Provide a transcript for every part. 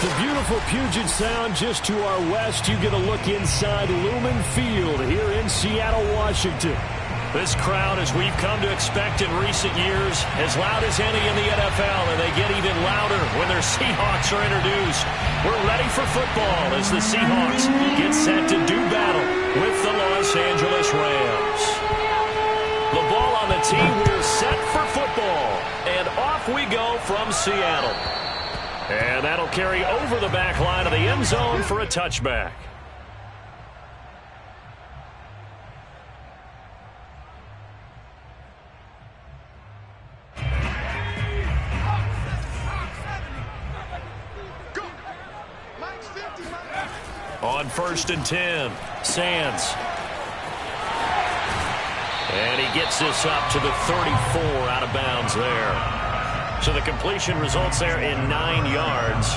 the beautiful Puget Sound just to our west, you get a look inside Lumen Field here in Seattle, Washington. This crowd, as we've come to expect in recent years, as loud as any in the NFL, and they get even louder when their Seahawks are introduced. We're ready for football as the Seahawks get set to do battle with the Los Angeles Rams. The ball on the tee, we're set for football, and off we go from Seattle. And that'll carry over the back line of the end zone for a touchback. On 1st and 10, Sands. And he gets this up to the 34 out of bounds there. So the completion results there in 9 yards.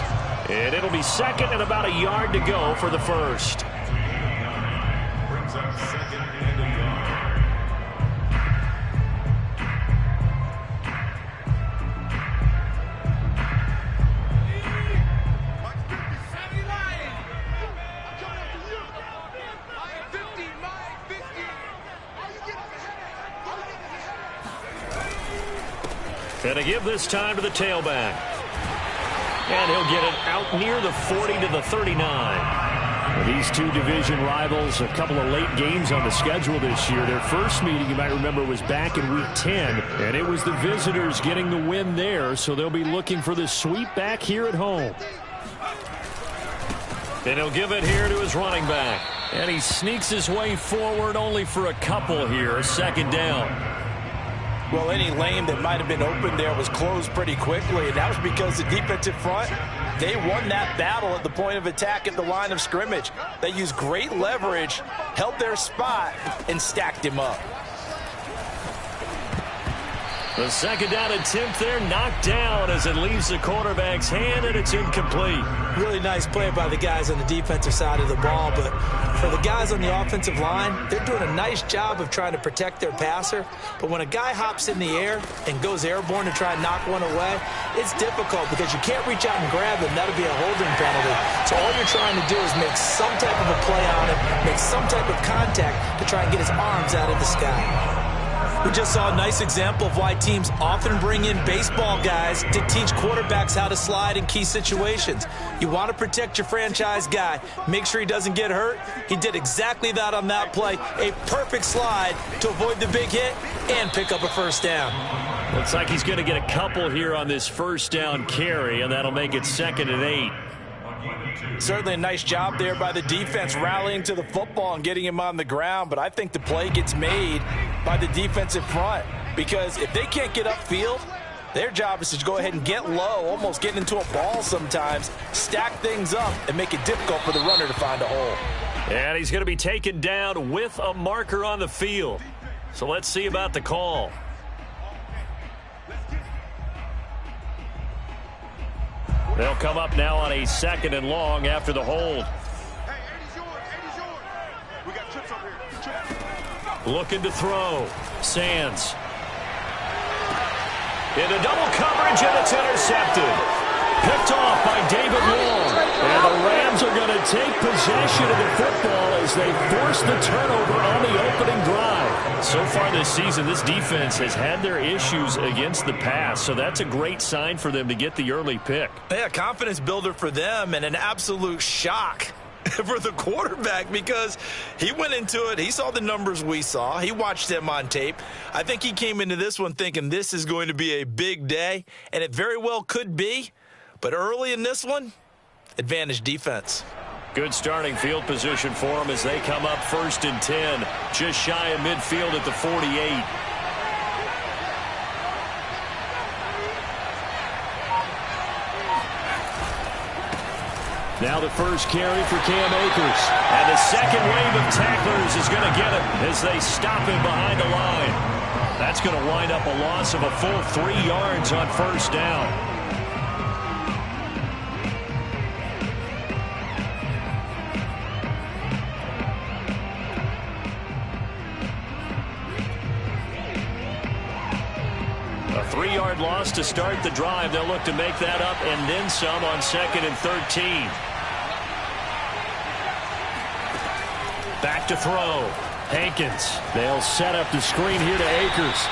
And it'll be second and about a yard to go for the first. Brings up second and a yard. And to give this time to the tailback. And he'll get it out near the 40 to the 39. These two division rivals, a couple of late games on the schedule this year. Their first meeting, you might remember, was back in Week 10. And it was the visitors getting the win there. So they'll be looking for the sweep back here at home. And he'll give it here to his running back. And he sneaks his way forward only for a couple here. Second down. Well, any lane that might have been open there was closed pretty quickly, and that was because the defensive front, they won that battle at the point of attack at the line of scrimmage. They used great leverage, held their spot, and stacked him up. The second down attempt there knocked down as it leaves the quarterback's hand, and it's incomplete. Really nice play by the guys on the defensive side of the ball, but for the guys on the offensive line, they're doing a nice job of trying to protect their passer. But when a guy hops in the air and goes airborne to try and knock one away, it's difficult because you can't reach out and grab him. That'll be a holding penalty. So all you're trying to do is make some type of a play on him, make some type of contact to try and get his arms out of the sky. We just saw a nice example of why teams often bring in baseball guys to teach quarterbacks how to slide in key situations. You want to protect your franchise guy. Make sure he doesn't get hurt. He did exactly that on that play. A perfect slide to avoid the big hit and pick up a first down. Looks like he's going to get a couple here on this first down carry, and that'll make it 2nd and 8. Certainly a nice job there by the defense rallying to the football and getting him on the ground, but I think the play gets made by the defensive front because if they can't get upfield, their job is to go ahead and get low, almost get into a ball sometimes, stack things up, and make it difficult for the runner to find a hole. And he's going to be taken down with a marker on the field. So let's see about the call. They'll come up now on a 2nd and long after the hold. Looking to throw. Sands. Into double coverage, and it's intercepted. Picked off by David Long. And the Rams are going to take possession of the football as they force the turnover on the opening drive. So far this season, this defense has had their issues against the pass, so that's a great sign for them to get the early pick. Yeah, confidence builder for them and an absolute shock for the quarterback because he went into it. He saw the numbers we saw. He watched them on tape. I think he came into this one thinking this is going to be a big day, and it very well could be. But early in this one, advantage defense. Good starting field position for them as they come up 1st and 10, just shy of midfield at the 48. Now the first carry for Cam Akers. And the second wave of tacklers is going to get him as they stop him behind the line. That's going to wind up a loss of a full 3 yards on 1st down. 3-yard loss to start the drive. They'll look to make that up and then some on 2nd and 13. Back to throw. Hankins. They'll set up the screen here to Akers.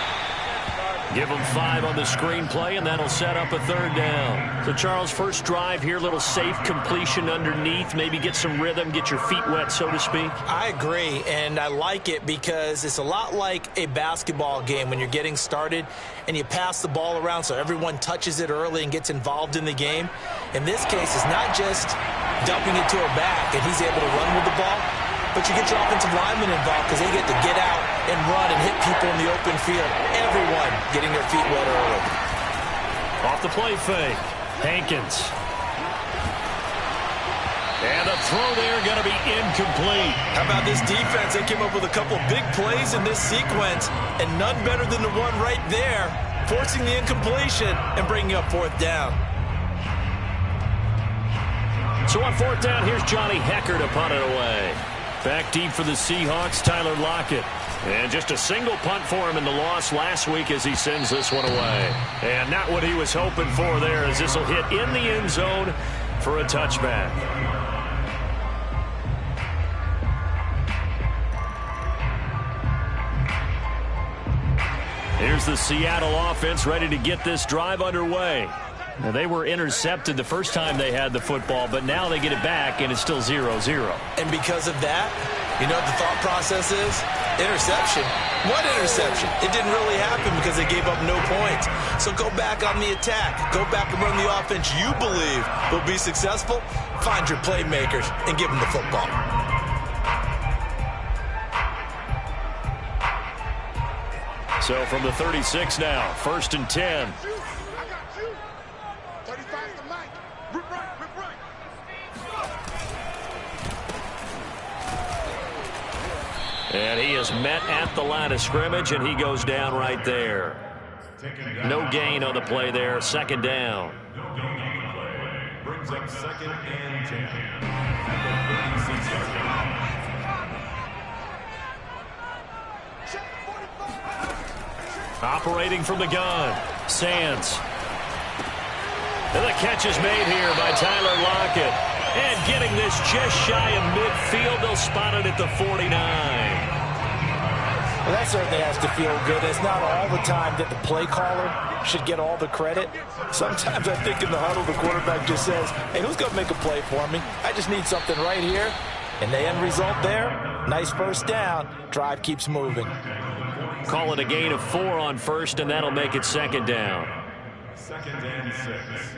Give them 5 on the screen play, and that'll set up a 3rd down. So, Charles, first drive here, little safe completion underneath. Maybe get some rhythm, get your feet wet, so to speak. I agree, and I like it because it's a lot like a basketball game when you're getting started and you pass the ball around so everyone touches it early and gets involved in the game. In this case, it's not just dumping it to a back and he's able to run with the ball, but you get your offensive linemen involved because they get to get out and run and hit people in the open field. Everyone getting their feet wet early. Off the play fake. Hankins. And the throw there going to be incomplete. How about this defense? They came up with a couple big plays in this sequence, and none better than the one right there, forcing the incompletion and bringing up 4th down. So on 4th down, here's Johnny Hekker to punt it away. Back deep for the Seahawks, Tyler Lockett. And just a single punt for him in the loss last week as he sends this one away. And not what he was hoping for there, as this will hit in the end zone for a touchback. Here's the Seattle offense ready to get this drive underway. Now, they were intercepted the first time they had the football, but now they get it back, and it's still 0-0. And because of that, you know what the thought process is? Interception. What interception? It didn't really happen because they gave up no points. So go back on the attack. Go back and run the offense you believe will be successful. Find your playmakers and give them the football. So from the 36 now, 1st and 10. And he is met at the line of scrimmage, and he goes down right there. No gain on the play there. 2nd down. Brings up 2nd and 10. Operating from the gun, Sands. And the catch is made here by Tyler Lockett. And getting this just shy of midfield, they'll spot it at the 49. Well, that certainly has to feel good. It's not all the time that the play caller should get all the credit. Sometimes I think in the huddle, the quarterback just says, hey, who's going to make a play for me? I just need something right here. And the end result there, nice 1st down. Drive keeps moving. Call it a gain of 4 on 1st, and that'll make it 2nd down. 2nd and 6.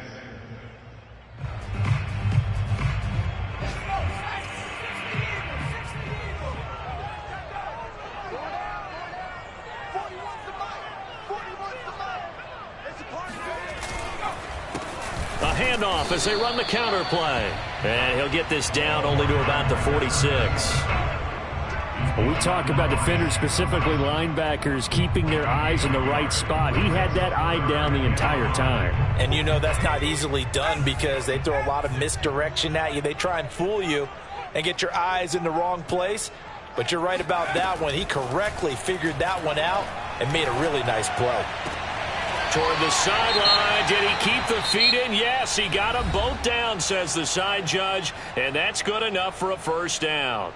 A handoff as they run the counter play. And he'll get this down only to about the 46. When we talk about defenders, specifically linebackers, keeping their eyes in the right spot, he had that eye down the entire time. And you know that's not easily done because they throw a lot of misdirection at you. They try and fool you and get your eyes in the wrong place. But you're right about that one. He correctly figured that one out and made a really nice play. Toward the sideline. Did he keep the feet in? Yes, he got them both down, says the side judge. And that's good enough for a 1st down.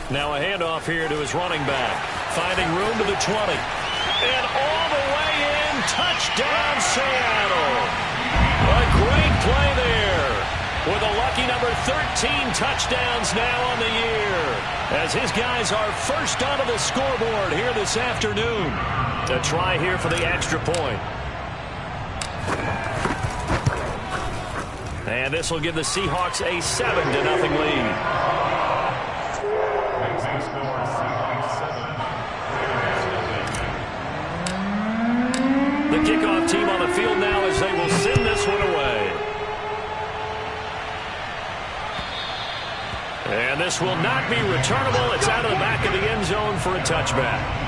Now a handoff here to his running back. Finding room to the 20. And all the way in. Touchdown, Seattle. A great play there. With a lucky number 13 touchdowns now on the year. As his guys are first onto the scoreboard here this afternoon. A try here for the extra point. And this will give the Seahawks a 7-0 lead. The kickoff team on the field now as they will send this one away. And this will not be returnable. It's out of the back of the end zone for a touchback.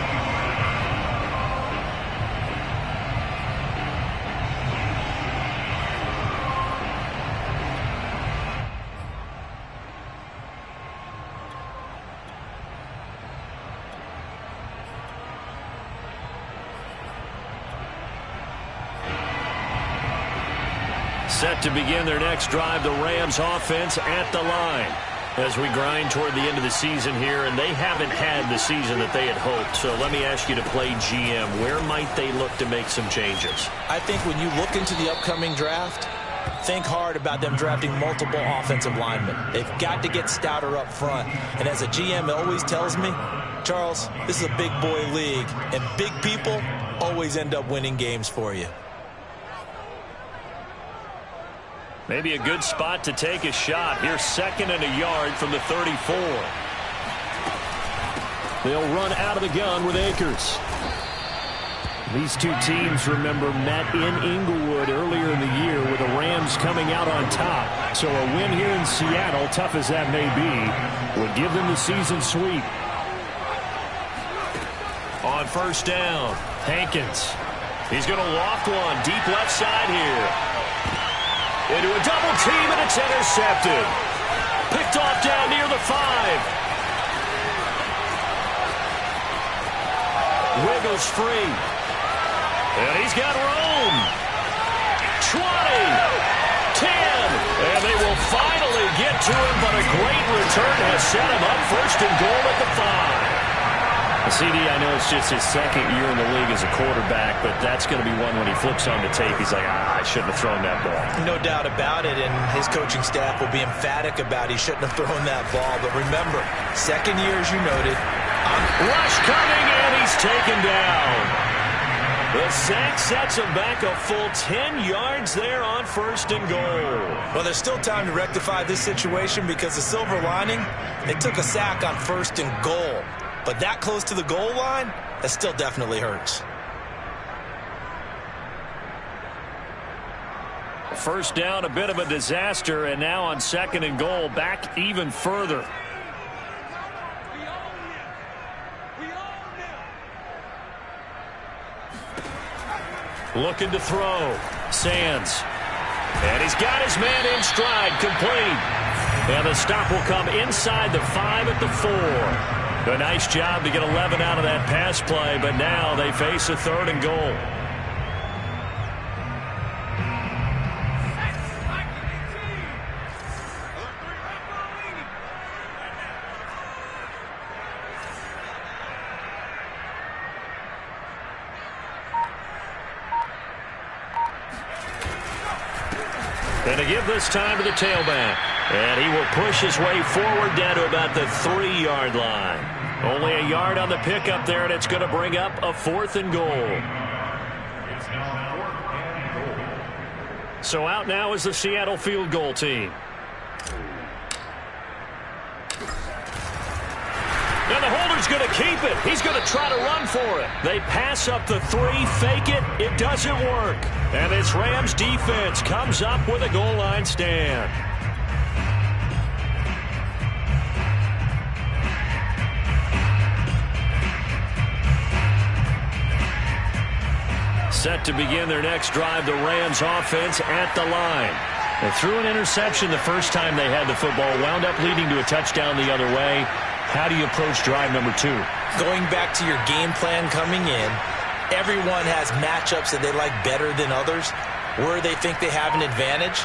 Set to begin their next drive, the Rams offense at the line as we grind toward the end of the season here, and they haven't had the season that they had hoped. So let me ask you to play GM. Where might they look to make some changes? I think when you look into the upcoming draft, think hard about them drafting multiple offensive linemen. They've got to get stouter up front. And as a GM, it always tells me, Charles, this is a big boy league, and big people always end up winning games for you. Maybe a good spot to take a shot. Here's 2nd and a yard from the 34. They'll run out of the gun with Akers. These two teams, remember, met in Inglewood earlier in the year with the Rams coming out on top. So a win here in Seattle, tough as that may be, would give them the season sweep. On 1st down, Hankins. He's going to loft one deep left side here. Into a double team, and it's intercepted. Picked off down near the 5. Wiggles free. And he's got room. 20. 10. And they will finally get to him, but a great return has set him up 1st and goal at the 5. CD, I know it's just his 2nd year in the league as a quarterback, but that's going to be one when he flips on the tape, he's like, I shouldn't have thrown that ball. No doubt about it, and his coaching staff will be emphatic about he shouldn't have thrown that ball. But remember, 2nd year, as you noted. Rush coming, and he's taken down. The sack sets him back a full 10 yards there on 1st and goal. Well, there's still time to rectify this situation because the silver lining, they took a sack on 1st and goal. But that close to the goal line, that still definitely hurts. 1st down, a bit of a disaster, and now on 2nd and goal, back even further. Looking to throw. Sands. And he's got his man in stride, complete. And the stop will come inside the 5 at the 4. A nice job to get 11 out of that pass play, but now they face a 3rd and goal. And to give this time to the tailback. And he will push his way forward down to about the 3-yard line. Only a yard on the pickup there, and it's going to bring up a 4th and goal. So out now is the Seattle field goal team. And the holder's going to keep it. He's going to try to run for it. They pass up the 3, fake it. It doesn't work. And this Rams defense comes up with a goal line stand. Set to begin their next drive, the Rams offense at the line. They threw an interception the first time they had the football, wound up leading to a touchdown the other way. How do you approach drive number 2? Going back to your game plan coming in, everyone has matchups that they like better than others. Where they think they have an advantage,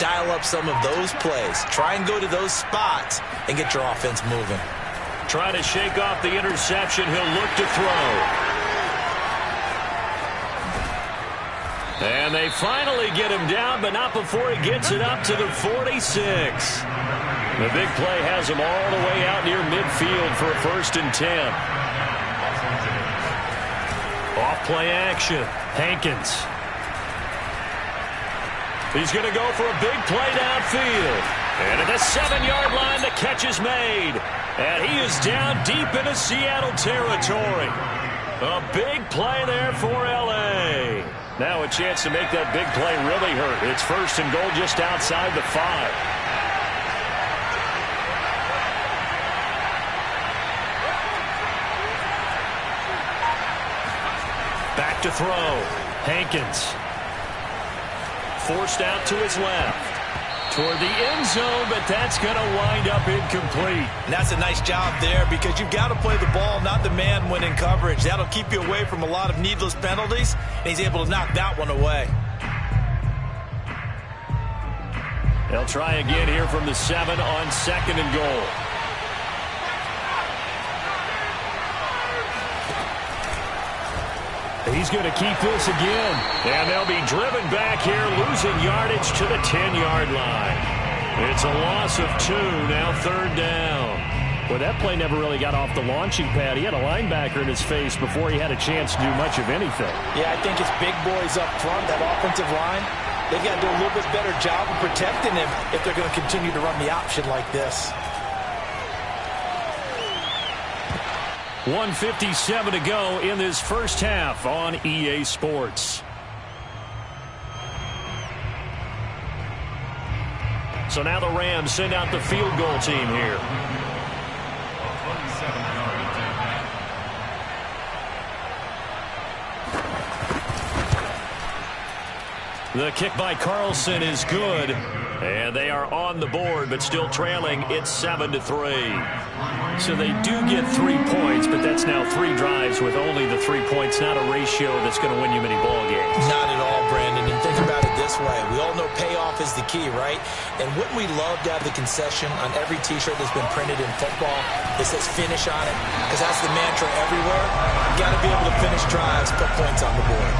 dial up some of those plays. Try and go to those spots and get your offense moving. Trying to shake off the interception. He'll look to throw. And they finally get him down, but not before he gets it up to the 46. The big play has him all the way out near midfield for a 1st and 10. Off play action. Hankins. He's going to go for a big play downfield. And at the 7-yard line, the catch is made. And he is down deep into Seattle territory. A big play there for L.A. Now a chance to make that big play really hurt. It's 1st and goal just outside the 5. back to throw. Hankins. Forced out to his left. Toward the end zone, but that's going to wind up incomplete. And that's a nice job there because you've got to play the ball, not the man when in coverage. That'll keep you away from a lot of needless penalties, and he's able to knock that one away. They'll try again here from the 7 on 2nd and goal. He's going to keep this again. And they'll be driven back here, losing yardage to the 10-yard line. It's a loss of 2, now 3rd down. Well, that play never really got off the launching pad. He had a linebacker in his face before he had a chance to do much of anything. Yeah, I think it's big boys up front, that offensive line. They've got to do a little bit better job of protecting him if they're going to continue to run the option like this. 1:57 to go in this first half on EA Sports. So now the Rams send out the field goal team here. The kick by Carlson is good. And they are on the board, but still trailing. It's 7-3. So they do get 3 points, but that's now 3 drives with only the 3 points, not a ratio that's going to win you many ball games. Not at all, Brandon. And think about it this way. We all know payoff is the key, right? And wouldn't we love to have the concession on every T-shirt that's been printed in football that says finish on it? Because that's the mantra everywhere. You got to be able to finish drives, put points on the board.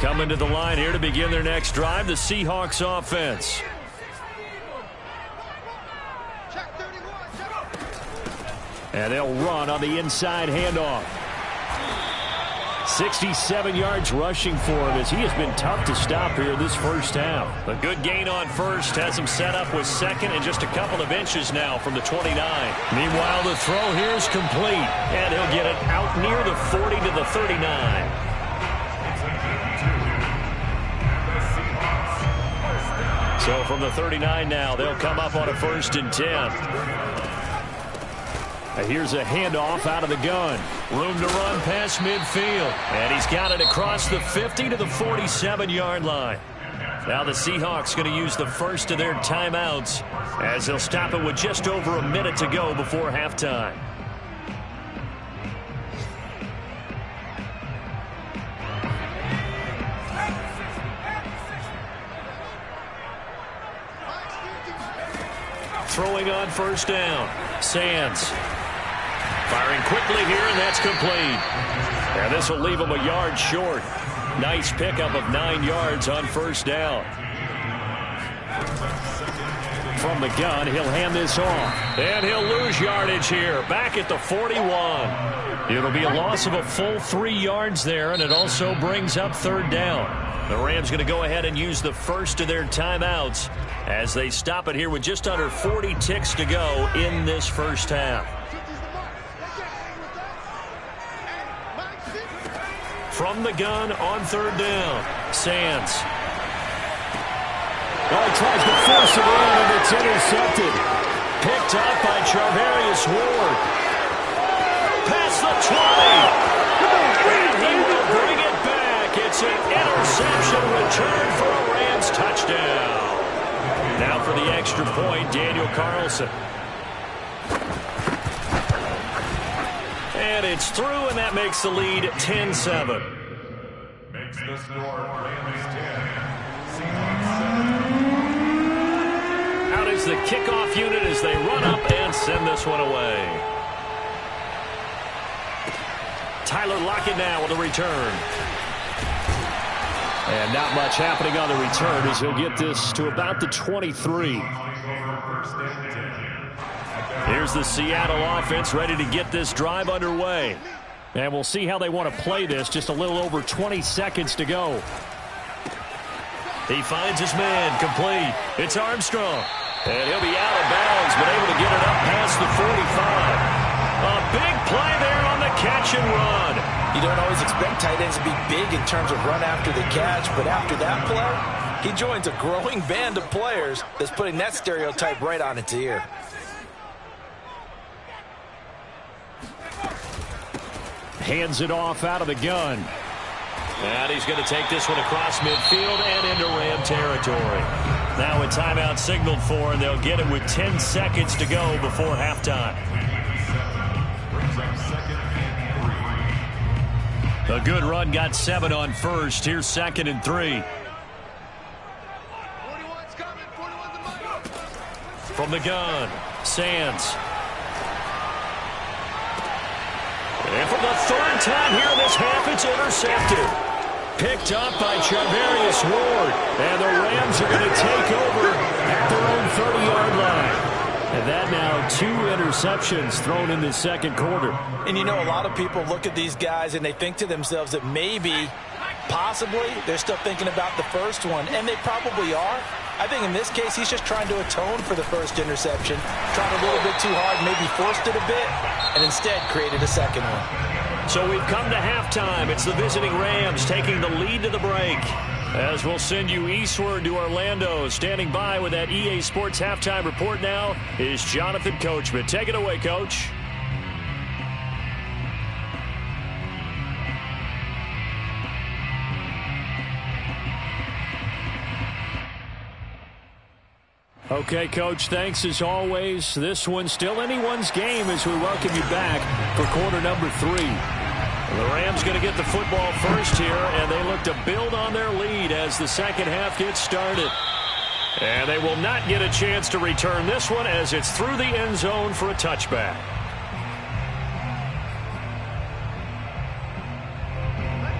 Coming to the line here to begin their next drive, the Seahawks offense. And they'll run on the inside handoff. 67 yards rushing for him as he has been tough to stop here this first half. A good gain on first has him set up with 2nd and just a couple of inches now from the 29. Meanwhile, the throw here is complete, and he'll get it out near the 40 to the 39. So from the 39 now, they'll come up on a 1st and 10. Here's a handoff out of the gun. Room to run past midfield. And he's got it across the 50 to the 47-yard line. Now the Seahawks going to use the first of their timeouts as they'll stop it with just over a minute to go before halftime. Throwing on 1st down. Sands. Firing quickly here, and that's complete. And this will leave him a yard short. Nice pickup of 9 yards on 1st down. From the gun, he'll hand this off. And he'll lose yardage here. Back at the 41. It'll be a loss of a full 3 yards there, and it also brings up 3rd down. The Rams going to go ahead and use the first of their timeouts as they stop it here with just under 40 ticks to go in this first half. From the gun on 3rd down, Sands. Oh, he tries to force it in, and it's intercepted. Picked up by Charvarius Ward. Past the 20. And he will bring it back. It's an interception return for a Rams touchdown. Now for the extra point, Daniel Carlson. And it's through, and that makes the lead 10-7. Makes the score Rams 10. Out is the kickoff unit as they run up and send this one away. Tyler Lockett now with a return. And not much happening on the return as he'll get this to about the 23. Here's the Seattle offense ready to get this drive underway. And we'll see how they want to play this. Just a little over 20 seconds to go. He finds his man, complete. It's Armstrong. And he'll be out of bounds, but able to get it up past the 45. A big play there on the catch and run. You don't always expect tight ends to be big in terms of run after the catch, but after that play, He joins a growing band of players that's putting that stereotype right on its ear. Hands it off out of the gun. And he's going to take this one across midfield and into Ram territory. Now a timeout signaled for, and they'll get it with 10 seconds to go before halftime. A good run got 7 on first. Here's 2nd and 3. From the gun, Sands. And for the 3rd time here in this half, it's intercepted. Picked up by Charvarius Ward. And the Rams are going to take over at their own 30-yard line. And that now 2 interceptions thrown in the second quarter. And you know, a lot of people look at these guys and they think to themselves that maybe, possibly, they're still thinking about the first one. And they probably are. I think in this case, he's just trying to atone for the first interception. Tried a little bit too hard, maybe forced it a bit, and instead created a second one. So we've come to halftime. It's the visiting Rams taking the lead to the break. As we'll send you eastward to Orlando. Standing by with that EA Sports halftime report now is Jonathan Coachman. Take it away, Coach. Okay, Coach, thanks as always. This one's still anyone's game as we welcome you back for quarter number 3. The Rams going to get the football first here, and they look to build on their lead as the second half gets started. And they will not get a chance to return this one as it's through the end zone for a touchback.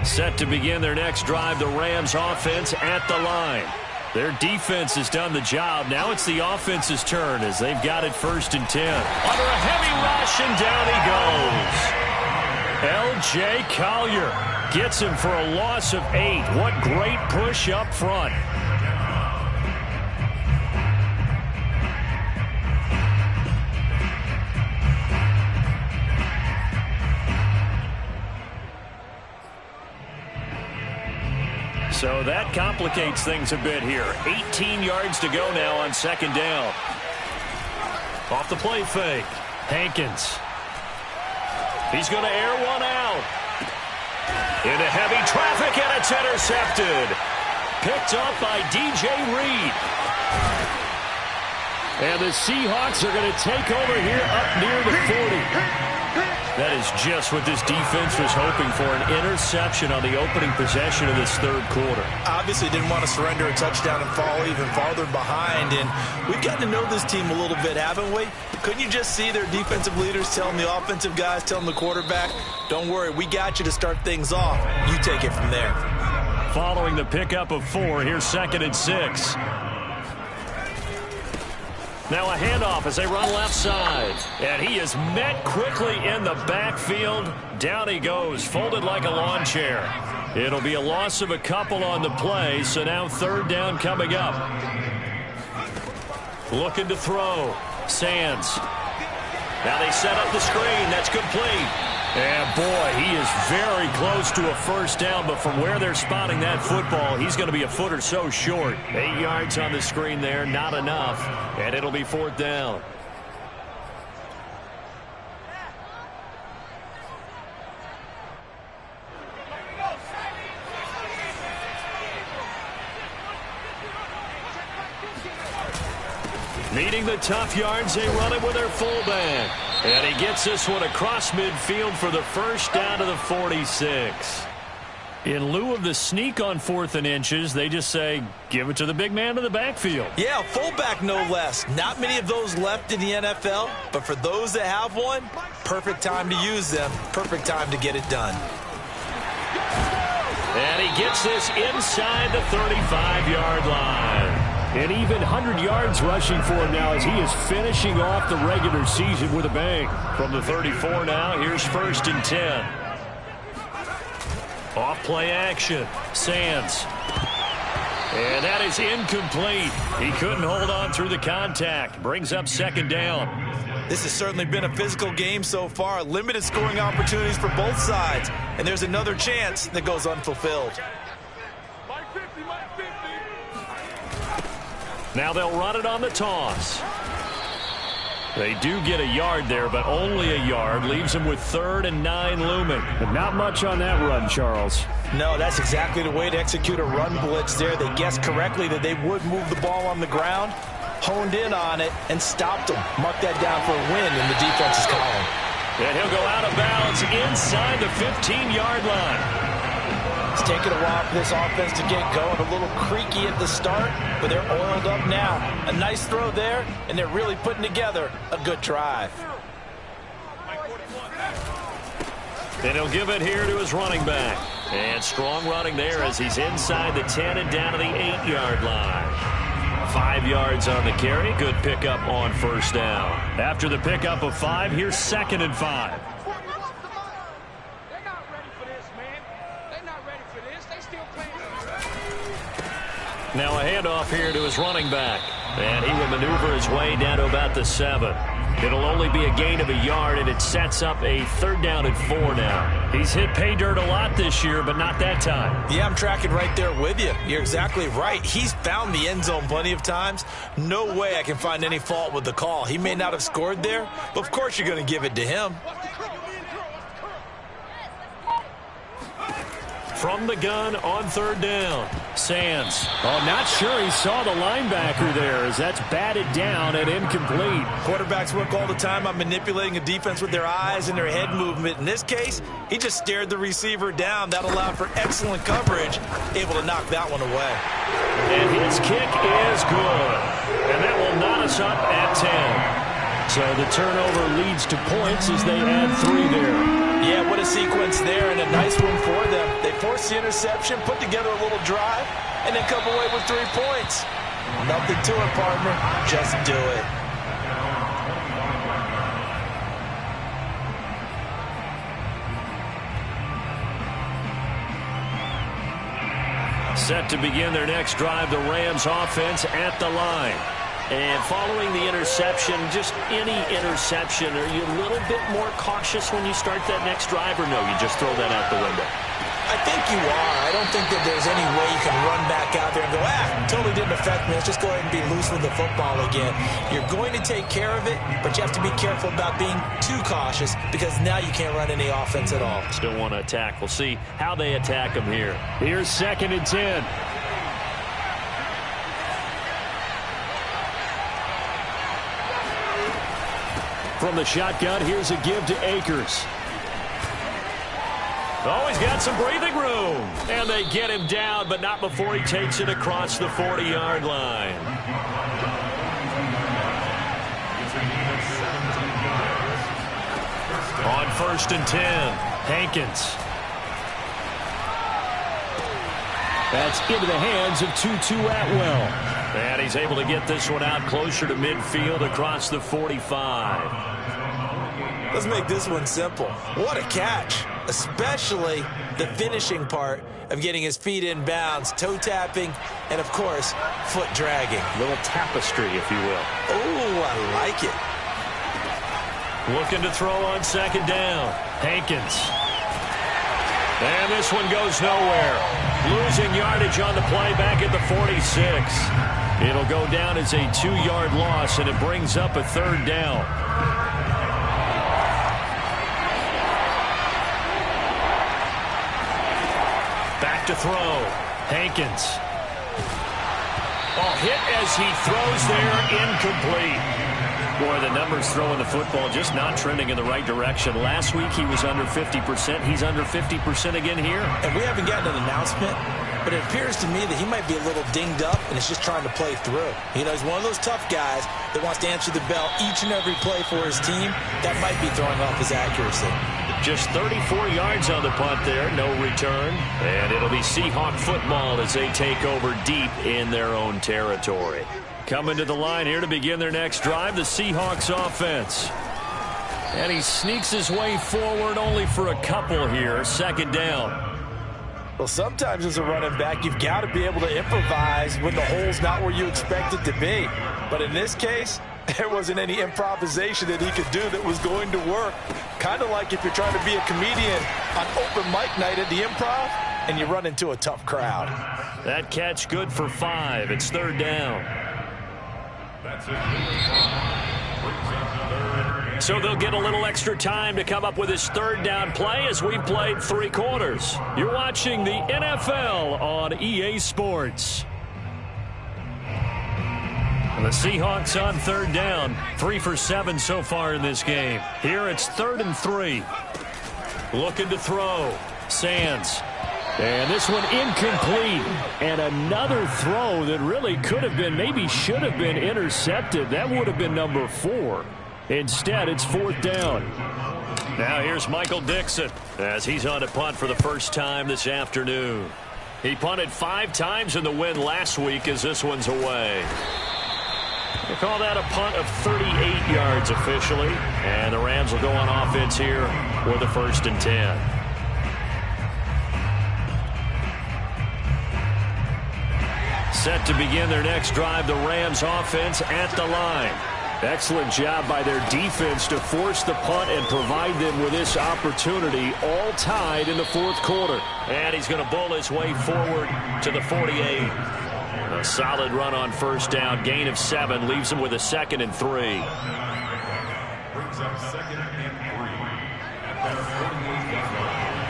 Set to begin their next drive, the Rams offense at the line. Their defense has done the job. Now it's the offense's turn as they've got it 1st and 10. Under a heavy rush, and down he goes. L.J. Collier gets him for a loss of 8. What great push up front. So that complicates things a bit here. 18 yards to go now on 2nd down. Off the play fake. Hankins. He's going to air one out. Into heavy traffic, and it's intercepted. Picked up by DJ Reed. And the Seahawks are going to take over here up near the 40. That is just what this defense was hoping for, an interception on the opening possession of this 3rd quarter. Obviously didn't want to surrender a touchdown and fall even farther behind, and we've gotten to know this team a little bit, haven't we? Couldn't you just see their defensive leaders telling the offensive guys, telling the quarterback, don't worry, we got you to start things off. You take it from there. Following the pickup of 4, here's 2nd and 6. Now a handoff as they run left side. And he is met quickly in the backfield. Down he goes, folded like a lawn chair. It'll be a loss of a couple on the play, so now 3rd down coming up. Looking to throw. Sands. Now they set up the screen. That's complete. And, boy, he is very close to a 1st down, but from where they're spotting that football, he's going to be a foot or so short. 8 yards on the screen there, not enough, and it'll be 4th down. Needing the tough yards, they run it with their fullback. And he gets this one across midfield for the 1st down to the 46. In lieu of the sneak on 4th and inches, they just say, give it to the big man in the backfield. Yeah, fullback no less. Not many of those left in the NFL, but for those that have one, perfect time to use them. Perfect time to get it done. And he gets this inside the 35-yard line. And even 100 yards rushing for him now as he is finishing off the regular season with a bang. From the 34 now, here's 1st and 10. Off play action. Sands. And that is incomplete. He couldn't hold on through the contact. Brings up 2nd down. This has certainly been a physical game so far. Limited scoring opportunities for both sides. And there's another chance that goes unfulfilled. Now they'll run it on the toss. They do get a yard there, but only a yard. Leaves them with 3rd and 9 looming. But not much on that run, Charles. No, that's exactly the way to execute a run blitz there. They guessed correctly that they would move the ball on the ground, honed in on it, and stopped them. Mark that down for a win in the defense's column. And he'll go out of bounds inside the 15-yard line. It's taken a while for this offense to get going. A little creaky at the start, but they're oiled up now. A nice throw there, and they're really putting together a good drive. And he'll give it here to his running back. And strong running there as he's inside the 10 and down to the 8-yard line. 5 yards on the carry. Good pickup on 1st down. After the pickup of 5, here's 2nd and 5. Now a handoff here to his running back. And he will maneuver his way down to about the 7. It'll only be a gain of a yard, and it sets up a 3rd down and 4 now. He's hit pay dirt a lot this year, but not that time. Yeah, I'm tracking right there with you. You're exactly right. He's found the end zone plenty of times. No way I can find any fault with the call. He may not have scored there, but of course you're going to give it to him. From the gun on 3rd down, Sands. Oh, not sure he saw the linebacker there as that's batted down and incomplete. Quarterbacks work all the time on manipulating a defense with their eyes and their head movement. In this case, he just stared the receiver down. That allowed for excellent coverage, able to knock that one away. And his kick is good. And that will knot us up at 10. So the turnover leads to points as they add 3 there. Yeah, what a sequence there, and a nice one for them. They forced the interception, put together a little drive, and then come away with 3 points. Nothing to it, partner. Just do it. Set to begin their next drive, the Rams offense at the line. And following the interception, just any interception, are you a little bit more cautious when you start that next drive, or no, you just throw that out the window? I think you are. I don't think that there's any way you can run back out there and go, totally didn't affect me. Let's just go ahead and be loose with the football again. You're going to take care of it, but you have to be careful about being too cautious because now you can't run any offense at all. Still want to attack. We'll see how they attack them here. Here's 2nd and 10. From the shotgun, here's a give to Akers. Oh, he's got some breathing room. And they get him down, but not before he takes it across the 40-yard line. On 1st and 10, Hankins. That's into the hands of Tutu Atwell. And he's able to get this one out closer to midfield across the 45. Let's make this one simple. What a catch, especially the finishing part of getting his feet in bounds, toe tapping, and, of course, foot dragging. Little tapestry, if you will. Oh, I like it. Looking to throw on 2nd down. Hankins. And this one goes nowhere. Losing yardage on the play back at the 46. It'll go down as a 2-yard loss, and it brings up a 3rd down. Back to throw. Hankins. Oh, hit as he throws there, incomplete. Boy, the numbers throwing the football just not trending in the right direction. Last week he was under 50%. He's under 50% again here. And we haven't gotten an announcement, but it appears to me that he might be a little dinged up and is just trying to play through. You know, he's one of those tough guys that wants to answer the bell each and every play for his team. That might be throwing off his accuracy. Just 34 yards on the punt there, no return. And it'll be Seahawk football as they take over deep in their own territory. Coming to the line here to begin their next drive, the Seahawks offense. And he sneaks his way forward only for a couple here. 2nd down. Well, sometimes as a running back, you've got to be able to improvise when the hole's not where you expect it to be. But in this case, there wasn't any improvisation that he could do that was going to work. Kind of like if you're trying to be a comedian on open mic night at the Improv and you run into a tough crowd. That catch good for 5. It's 3rd down. That's it. Brings up third. So they'll get a little extra time to come up with his third down play as we played 3 quarters. You're watching the NFL on EA Sports. The Seahawks on third down. 3 for 7 so far in this game. Here it's 3rd and 3. Looking to throw. Sands. And this one incomplete. And another throw that really could have been, maybe should have been intercepted. That would have been number 4. Instead, it's 4th down. Now here's Michael Dixon as he's on a punt for the first time this afternoon. He punted 5 times in the win last week as this one's away. They call that a punt of 38 yards officially. And the Rams will go on offense here with a 1st and 10. Set to begin their next drive, the Rams offense at the line. Excellent job by their defense to force the punt and provide them with this opportunity, all tied in the 4th quarter. And he's going to bowl his way forward to the 48. A solid run on 1st down, gain of 7, leaves him with a 2nd and 3. Brings up 2nd and 3 at their 48-yard line.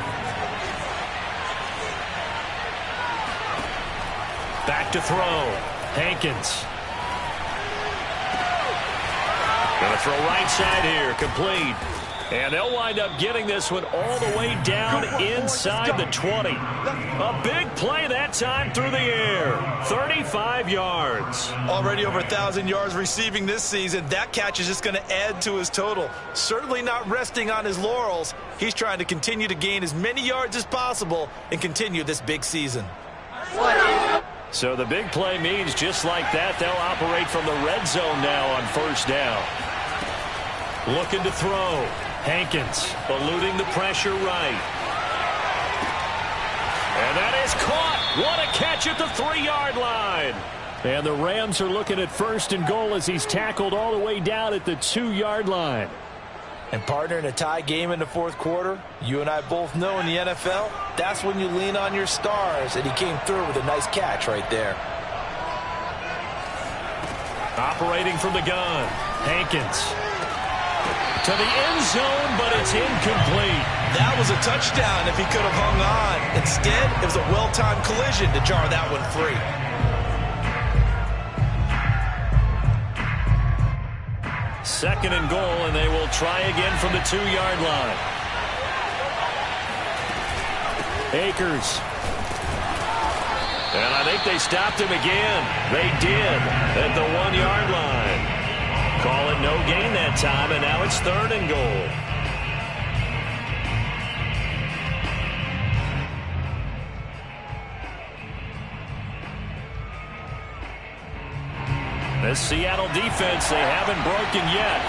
Back to throw. Hankins. Going to throw right side here. Complete. And they'll wind up getting this one all the way down inside the 20. A big play that time through the air. 35 yards. Already over 1,000 yards receiving this season. That catch is just going to add to his total. Certainly not resting on his laurels. He's trying to continue to gain as many yards as possible and continue this big season. So the big play means just like that, they'll operate from the red zone now on 1st down. Looking to throw. Hankins eluding the pressure right. And that is caught. What a catch at the 3-yard line. And the Rams are looking at 1st and goal as he's tackled all the way down at the 2-yard line. And partner, in a tie game in the 4th quarter, you and I both know in the NFL, that's when you lean on your stars. And he came through with a nice catch right there. Operating from the gun. Hankins. To the end zone, but it's incomplete. That was a touchdown if he could have hung on. Instead, it was a well-timed collision to jar that one free. 2nd and goal, and they will try again from the 2-yard line. Akers. And I think they stopped him again. They did at the 1-yard line. Call it no gain that time, and now it's 3rd and goal. This Seattle defense, they haven't broken yet.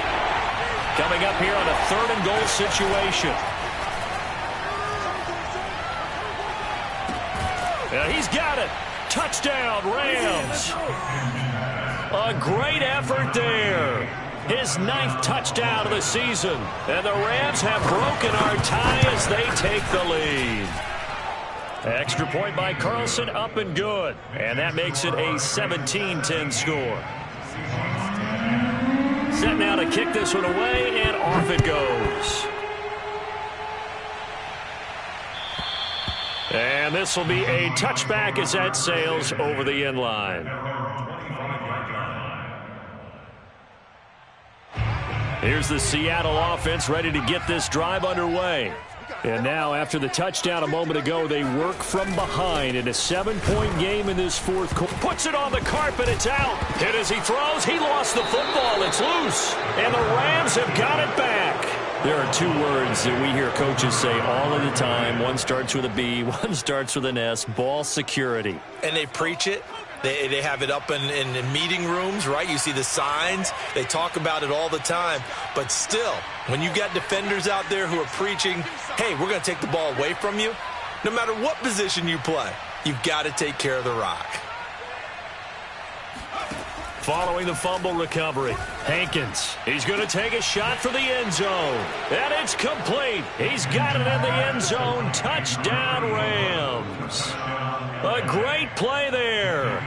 Coming up here on a 3rd and goal situation. Yeah, he's got it. Touchdown, Rams. A great effort there. His 9th touchdown of the season. And the Rams have broken our tie as they take the lead. Extra point by Carlson, up and good. And that makes it a 17-10 score. Set now to kick this one away, and off it goes. And this will be a touchback as that sails over the end line. Here's the Seattle offense ready to get this drive underway. And now, after the touchdown a moment ago, they work from behind in a 7-point game in this 4th quarter. Puts it on the carpet. It's out. Hit as he throws. He lost the football. It's loose. And the Rams have got it back. There are 2 words that we hear coaches say all of the time. One starts with a B, one starts with an S. Ball security. And they preach it. They have it up in meeting rooms, right? You see the signs. They talk about it all the time. But still, when you got defenders out there who are preaching, hey, we're going to take the ball away from you, no matter what position you play, you've got to take care of the rock. Following the fumble recovery, Hankins. He's going to take a shot for the end zone. And it's complete. He's got it in the end zone. Touchdown, Rams. A great play there.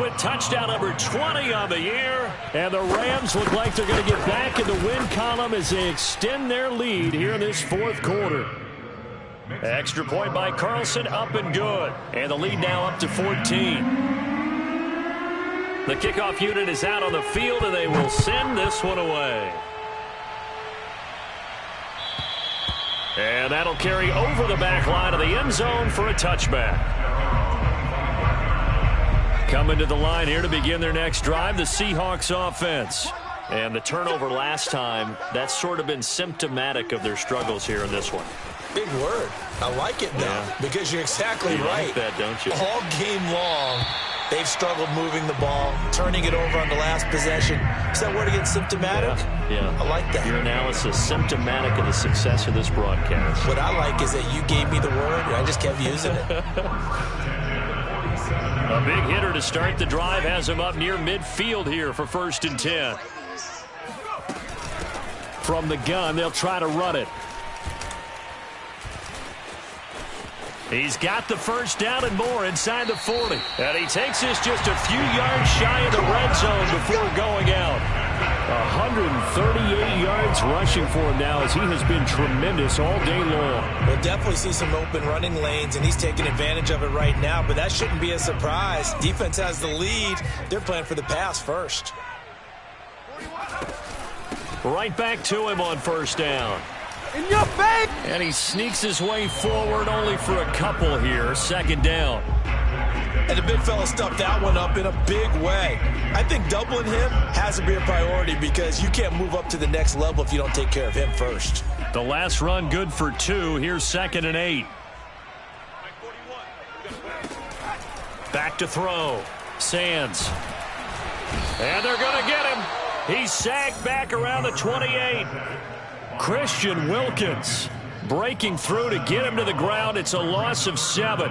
with touchdown number 20 on the year. And the Rams look like they're going to get back in the win column as they extend their lead here in this fourth quarter. Extra point by Carlson, up and good. And the lead now up to 14. The kickoff unit is out on the field, and they will send this one away. And that'll carry over the back line of the end zone for a touchback. Coming to the line here to begin their next drive, the Seahawks offense. And the turnover last time, that's sort of been symptomatic of their struggles here in this one. Big word. I like it, though, because you're exactly right. Like that, don't you? All game long, they've struggled moving the ball, turning it over on the last possession. Is that word again, symptomatic? Yeah. I like that. Your analysis, symptomatic of the success of this broadcast. What I like is that you gave me the word, and I just kept using it. A big hitter to start the drive has him up near midfield here for 1st and 10. From the gun, they'll try to run it. He's got the first down and more inside the 40. And he takes this just a few yards shy of the red zone before going out. 138 yards rushing for him now as he has been tremendous all day long. We'll definitely see some open running lanes, and he's taking advantage of it right now, but that shouldn't be a surprise. Defense has the lead. They're playing for the pass first. Right back to him on 1st down. In your face! And he sneaks his way forward only for a couple here. 2nd down. And the big fella stuffed that one up in a big way. I think doubling him has to be a priority because you can't move up to the next level if you don't take care of him first. The last run good for 2. Here's 2nd and 8. Back to throw. Sands. And they're going to get him. He's sagged back around the 28. Christian Wilkins breaking through to get him to the ground. It's a loss of 7.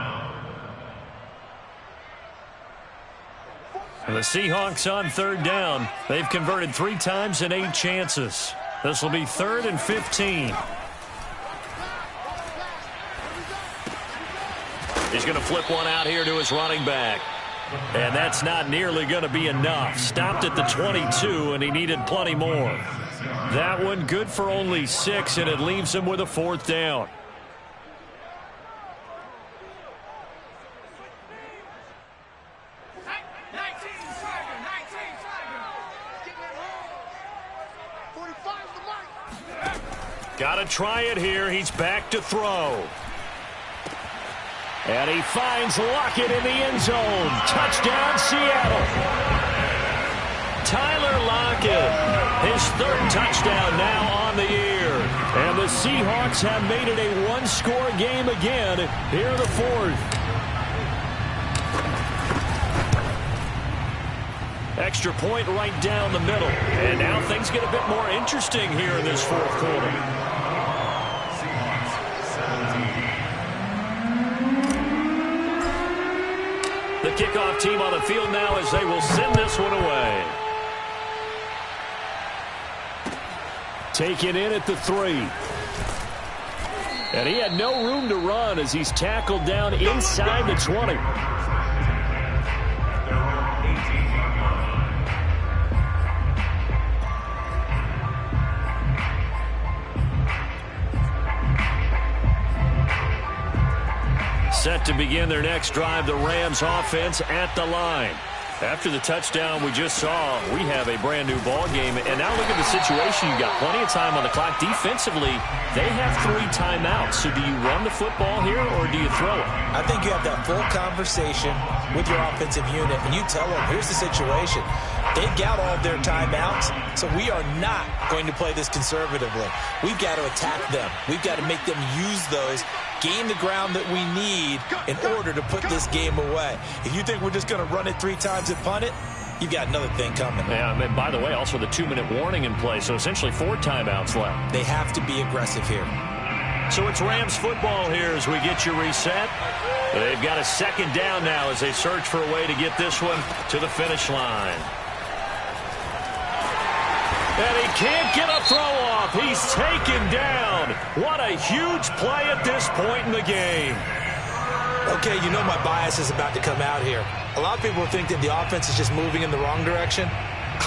And the Seahawks on 3rd down. They've converted 3 times in 8 chances. This will be 3rd and 15. He's going to flip one out here to his running back. And that's not nearly going to be enough. Stopped at the 22, and he needed plenty more. That one good for only 6, and it leaves him with a 4th down. Got to try it here. He's back to throw. And he finds Lockett in the end zone. Touchdown, Seattle. Tyler Lockett, his 3rd touchdown now on the year. And the Seahawks have made it a 1-score game again here in the 4th. Extra point right down the middle. And now things get a bit more interesting here in this 4th quarter. The kickoff team on the field now as they will send this one away. Taken in at the 3. And he had no room to run as he's tackled down inside the 20. Set to begin their next drive, the Rams offense at the line. After the touchdown we just saw, we have a brand new ball game. And now look at the situation. You've got plenty of time on the clock. Defensively, they have 3 timeouts. So do you run the football here or do you throw it? I think you have that full conversation with your offensive unit, and you tell them, here's the situation. They've got all their timeouts, so we are not going to play this conservatively. We've got to attack them. We've got to make them use those, gain the ground that we need in order to put this game away. If you think we're just going to run it 3 times and punt it, you've got another thing coming. Yeah, and by the way, also the 2-minute warning in play, so essentially 4 timeouts left. They have to be aggressive here. So it's Rams football here as we get you reset. They've got a 2nd down now as they search for a way to get this one to the finish line. And he can't get a throw off. He's taken down. What a huge play at this point in the game. Okay, you know my bias is about to come out here. A lot of people think that the offense is just moving in the wrong direction.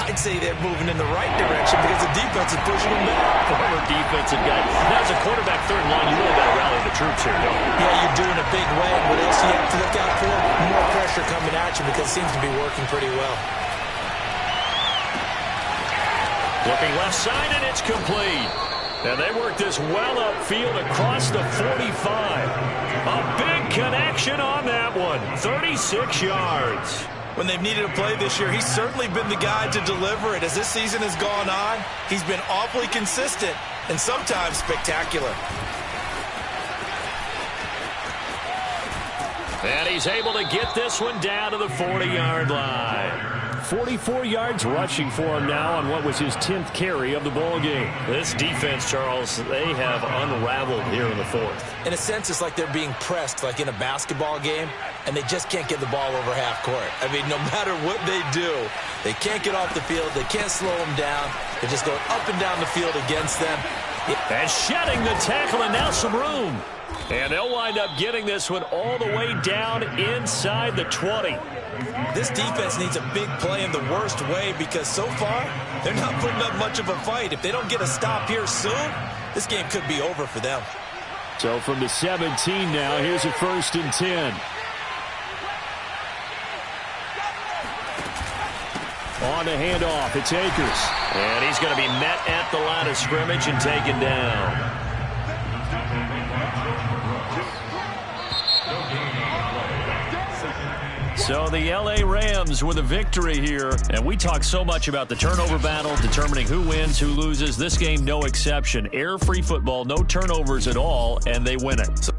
I'd say they're moving in the right direction because the defense is pushing them back. Former defensive guy. Now, as a quarterback, third and long, you really got to rally the troops here, don't you? Yeah, you're doing a big way. What else do you have to look out for? More pressure coming at you because it seems to be working pretty well. Looking left side, and it's complete. And they work this well upfield across the 45. A big connection on that one. 36 yards. When they've needed a play this year, he's certainly been the guy to deliver it. As this season has gone on, he's been awfully consistent and sometimes spectacular. And he's able to get this one down to the 40-yard line. 44 yards rushing for him now on what was his 10th carry of the ball game. This defense, Charles, they have unraveled here in the fourth. In a sense, it's like they're being pressed like in a basketball game, and they just can't get the ball over half court. I mean, no matter what they do, they can't get off the field. They can't slow them down. They're just going up and down the field against them. And shedding the tackle, and now some room. And they'll wind up getting this one all the way down inside the 20. This defense needs a big play in the worst way because so far, they're not putting up much of a fight. If they don't get a stop here soon, this game could be over for them. So from the 17 now, here's a 1st and 10. On the handoff, it's Akers. And he's going to be met at the line of scrimmage and taken down. So the L.A. Rams with a victory here. And we talk so much about the turnover battle, determining who wins, who loses. This game, no exception. Error-free football, no turnovers at all, and they win it.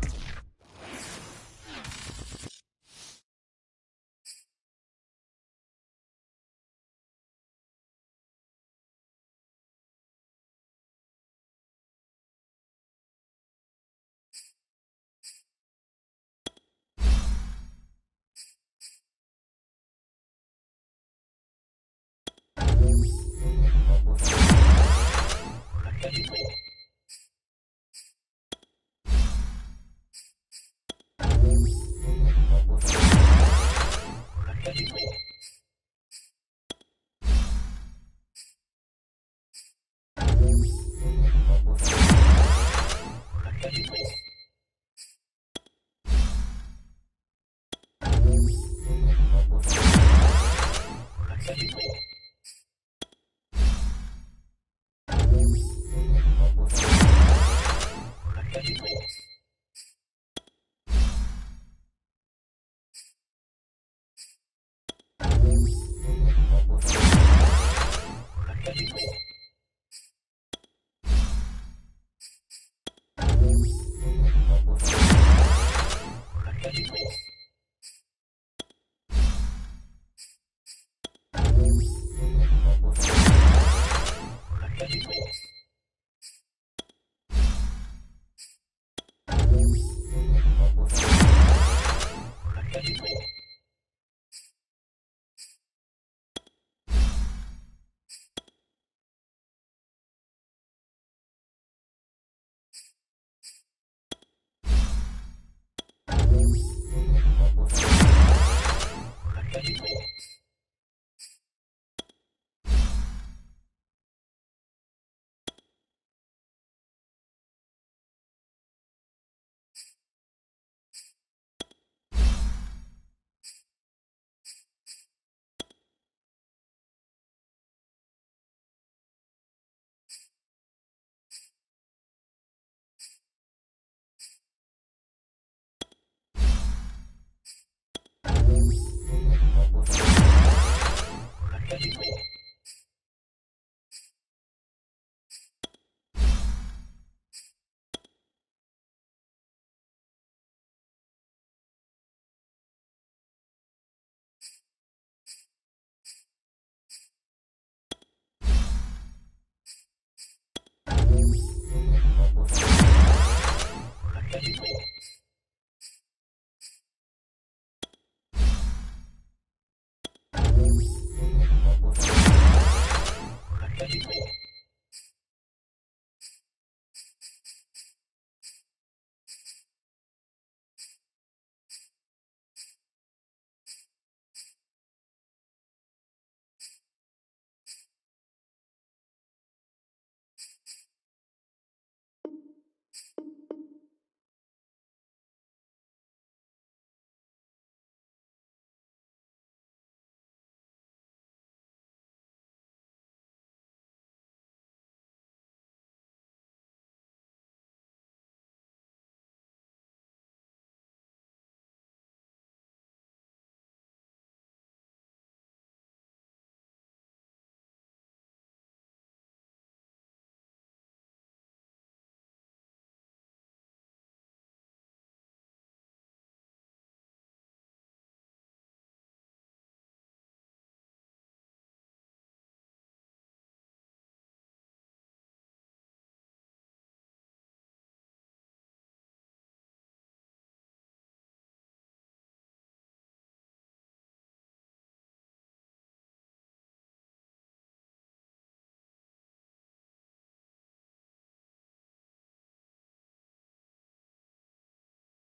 Thank you.